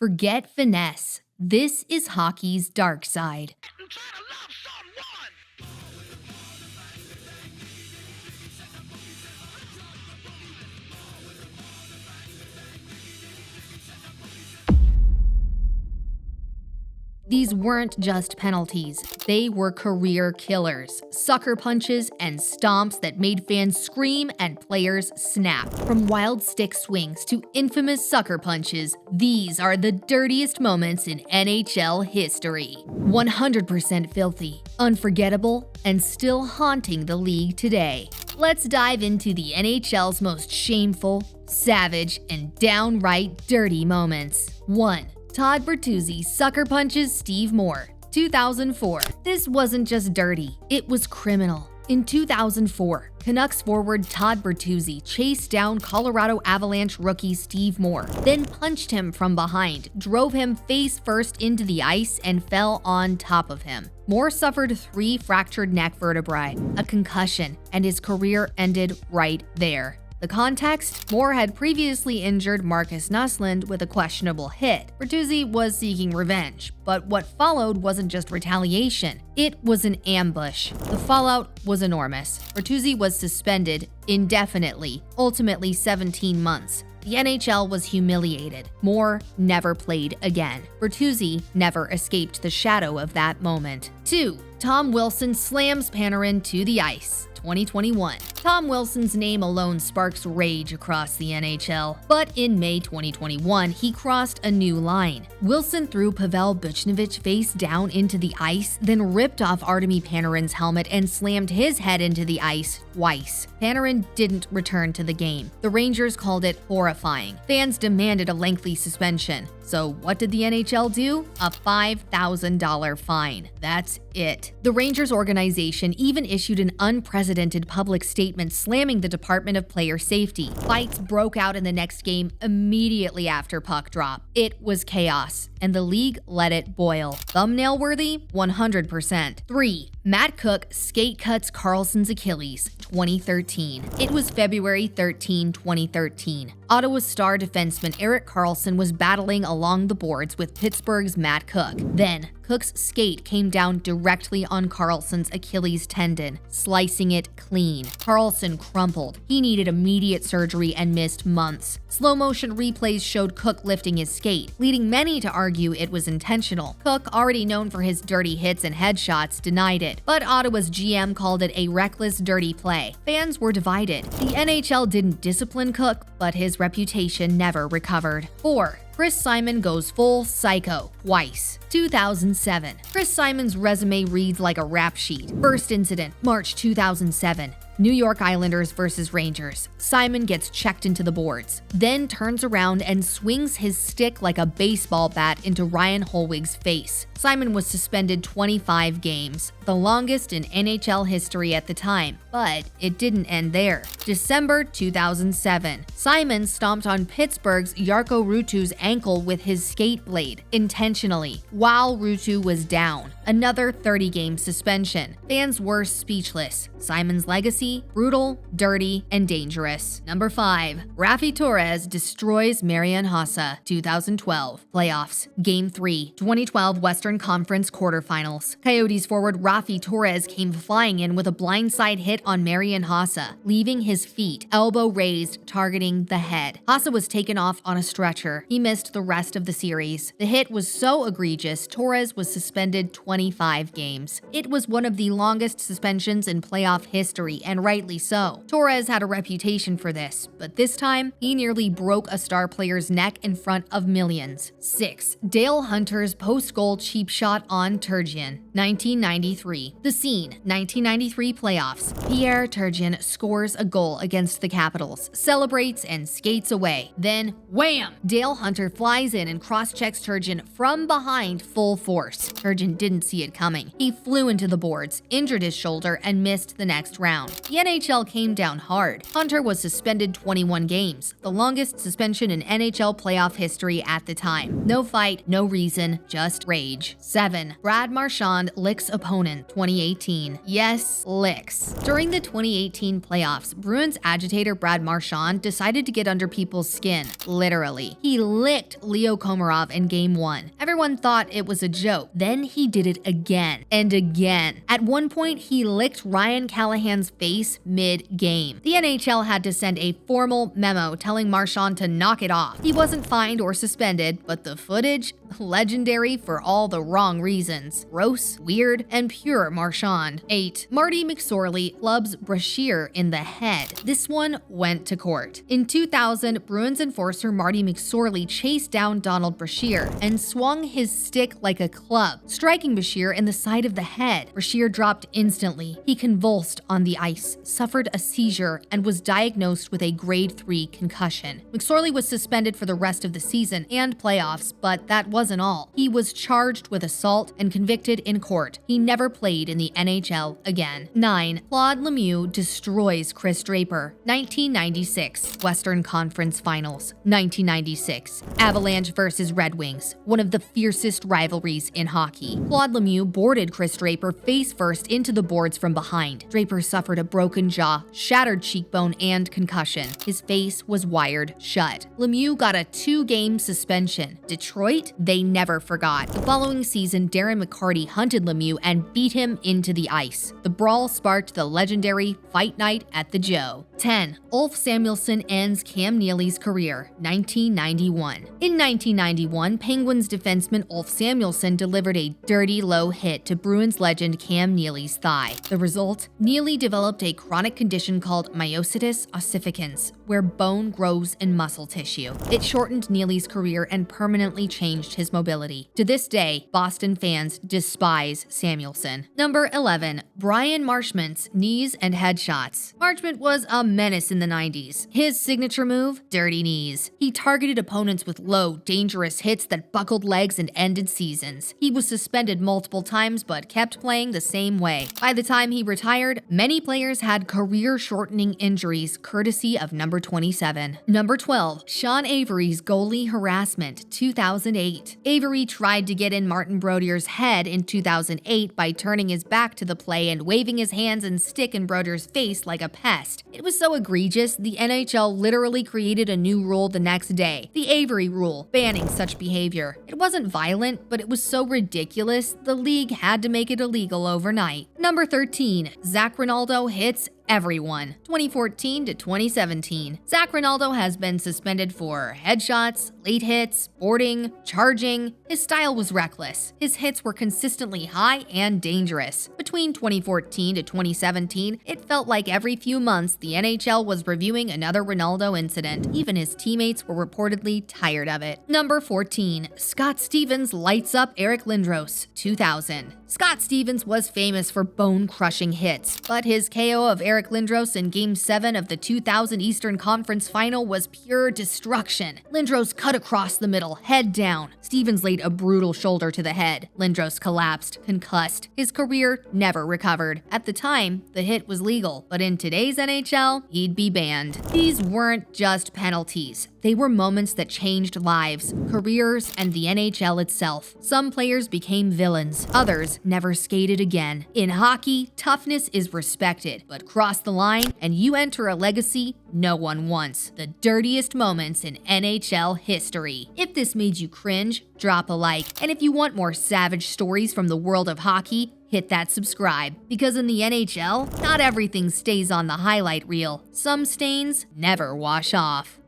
Forget finesse. This is hockey's dark side. These weren't just penalties, they were career killers, sucker punches, and stomps that made fans scream and players snap. From wild stick swings to infamous sucker punches, these are the dirtiest moments in NHL history. 100% filthy, unforgettable, and still haunting the league today. Let's dive into the NHL's most shameful, savage, and downright dirty moments. 1. Todd Bertuzzi sucker punches Steve Moore, 2004. This wasn't just dirty, it was criminal. In 2004, Canucks forward Todd Bertuzzi chased down Colorado Avalanche rookie Steve Moore, then punched him from behind, drove him face first into the ice, and fell on top of him. Moore suffered 3 fractured neck vertebrae, a concussion, and his career ended right there. The context? Moore had previously injured Marcus Nussland with a questionable hit. Bertuzzi was seeking revenge, but what followed wasn't just retaliation, it was an ambush. The fallout was enormous. Bertuzzi was suspended indefinitely, ultimately 17 months. The NHL was humiliated. Moore never played again. Bertuzzi never escaped the shadow of that moment. 2. Tom Wilson slams Panarin to the ice. 2021. Tom Wilson's name alone sparks rage across the NHL, but in May 2021, he crossed a new line. Wilson threw Pavel Buchnevich face down into the ice, then ripped off Artemi Panarin's helmet and slammed his head into the ice twice. Panarin didn't return to the game. The Rangers called it horrifying. Fans demanded a lengthy suspension. So what did the NHL do? A $5,000 fine. That's it. The Rangers organization even issued an unprecedented public statement slamming the Department of Player Safety. Fights broke out in the next game immediately after puck drop. It was chaos, and the league let it boil. Thumbnail worthy? 100%. 3. Matt Cook skate cuts Karlsson's Achilles, 2013. It was February 13, 2013. Ottawa star defenseman Erik Karlsson was battling along the boards with Pittsburgh's Matt Cook. Then, Cook's skate came down directly on Karlsson's Achilles tendon, slicing it clean. Karlsson crumpled. He needed immediate surgery and missed months. Slow-motion replays showed Cook lifting his skate, leading many to argue it was intentional. Cook, already known for his dirty hits and headshots, denied it, but Ottawa's GM called it a reckless, dirty play. Fans were divided. The NHL didn't discipline Cook, but his reputation never recovered. 4. Chris Simon goes full psycho twice. 2007. Chris Simon's resume reads like a rap sheet. First incident, March 2007. New York Islanders versus Rangers. Simon gets checked into the boards, then turns around and swings his stick like a baseball bat into Ryan Holwig's face. Simon was suspended 25 games, the longest in NHL history at the time, but it didn't end there. December 2007. Simon stomped on Pittsburgh's Jarkko Ruutu's ankle with his skate blade, intentionally, while Ruutu was down. Another 30-game suspension. Fans were speechless. Simon's legacy? Brutal, dirty, and dangerous. Number 5. Raffi Torres destroys Marian Hossa, 2012. Playoffs. Game 3. 2012 Western Conference quarterfinals. Coyotes forward Raffi Torres came flying in with a blindside hit on Marian Hossa, leaving his feet, elbow raised, targeting the head. Hossa was taken off on a stretcher. He missed the rest of the series. The hit was so egregious, Torres was suspended 25 games. It was one of the longest suspensions in playoff history, and rightly so. Torres had a reputation for this, but this time, he nearly broke a star player's neck in front of millions. 6. Dale Hunter's post-goal cheap shot on Turgeon, 1993. The scene, 1993 playoffs. Pierre Turgeon scores a goal against the Capitals, celebrates and skates away. Then, wham! Dale Hunter flies in and cross-checks Turgeon from behind full force. Turgeon didn't see it coming. He flew into the boards, injured his shoulder, and missed the next round. the NHL came down hard. Hunter was suspended 21 games, the longest suspension in NHL playoff history at the time. No fight, no reason, just rage. 7. Brad Marchand licks opponent 2018. Yes, licks. During the 2018 playoffs, Bruins agitator Brad Marchand decided to get under people's skin, literally. He licked Leo Komarov in Game 1. Everyone thought it was a joke. Then he did it again and again. At one point, he licked Ryan Callahan's face mid-game. The NHL had to send a formal memo telling Marchand to knock it off. He wasn't fined or suspended, but the footage? Legendary for all the wrong reasons. Gross, weird, and pure Marchand. 8. Marty McSorley clubs Brashear in the head. This one went to court. In 2000, Bruins enforcer Marty McSorley chased down Donald Brashear and swung his stick like a club, striking Brashear in the side of the head. Brashear dropped instantly. He convulsed on the ice, suffered a seizure, and was diagnosed with a grade 3 concussion. McSorley was suspended for the rest of the season and playoffs, but that wasn't all. He was charged with assault and convicted in court. He never played in the NHL again. 9. Claude Lemieux destroys Chris Draper. 1996 Western Conference Finals. 1996 Avalanche versus Red Wings, one of the fiercest rivalries in hockey. Claude Lemieux boarded Chris Draper face first into the boards from behind. Draper suffered a broken jaw, shattered cheekbone, and concussion. His face was wired shut. Lemieux got a 2-game suspension. Detroit? They never forgot. The following season, Darren McCarty hunted Lemieux and beat him into the ice. The brawl sparked the legendary Fight Night at the Joe. 10. Ulf Samuelsson ends Cam Neely's career. 1991. In 1991, Penguins defenseman Ulf Samuelsson delivered a dirty low hit to Bruins legend Cam Neely's thigh. The result? Neely developed a chronic condition called myositis ossificans, where bone grows in muscle tissue. It shortened Neely's career and permanently changed his mobility. To this day, Boston fans despise Samuelsson. Number 11. Brian Marchment's knees and headshots. Marchment was a menace in the 90s. His signature move? Dirty knees. He targeted opponents with low, dangerous hits that buckled legs and ended seasons. He was suspended multiple times but kept playing the same way. By the time he retired, many players had career-shortening injuries courtesy of number 27. Number 12. Sean Avery's goalie harassment. 2008. Avery tried to get in Martin Brodeur's head in 2008 by turning his back to the play and waving his hands and stick in Brodeur's face like a pest. It was so egregious, the NHL literally created a new rule the next day, the Avery rule, banning such behavior. It wasn't violent, but it was so ridiculous, the league had to make it illegal overnight. Number 13. Zach Rinaldo hits everyone. 2014 to 2017. Zach Rinaldo has been suspended for headshots, late hits, boarding, charging. His style was reckless. His hits were consistently high and dangerous. Between 2014 to 2017, it felt like every few months the NHL was reviewing another Rinaldo incident. Even his teammates were reportedly tired of it. Number 14. Scott Stevens lights up Eric Lindros. 2000. Scott Stevens was famous for bone-crushing hits, but his KO of Eric Lindros in Game 7 of the 2000 Eastern Conference Final was pure destruction. Lindros cut across the middle, head down. Stevens laid a brutal shoulder to the head. Lindros collapsed, concussed. His career never recovered. At the time, the hit was legal, but in today's NHL, he'd be banned. These weren't just penalties. They were moments that changed lives, careers, and the NHL itself. Some players became villains. Others never skated again. In hockey, toughness is respected, but cross the line and you enter a legacy no one wants. The dirtiest moments in NHL history. If this made you cringe, drop a like. And if you want more savage stories from the world of hockey, hit that subscribe. Because in the NHL, not everything stays on the highlight reel. Some stains never wash off.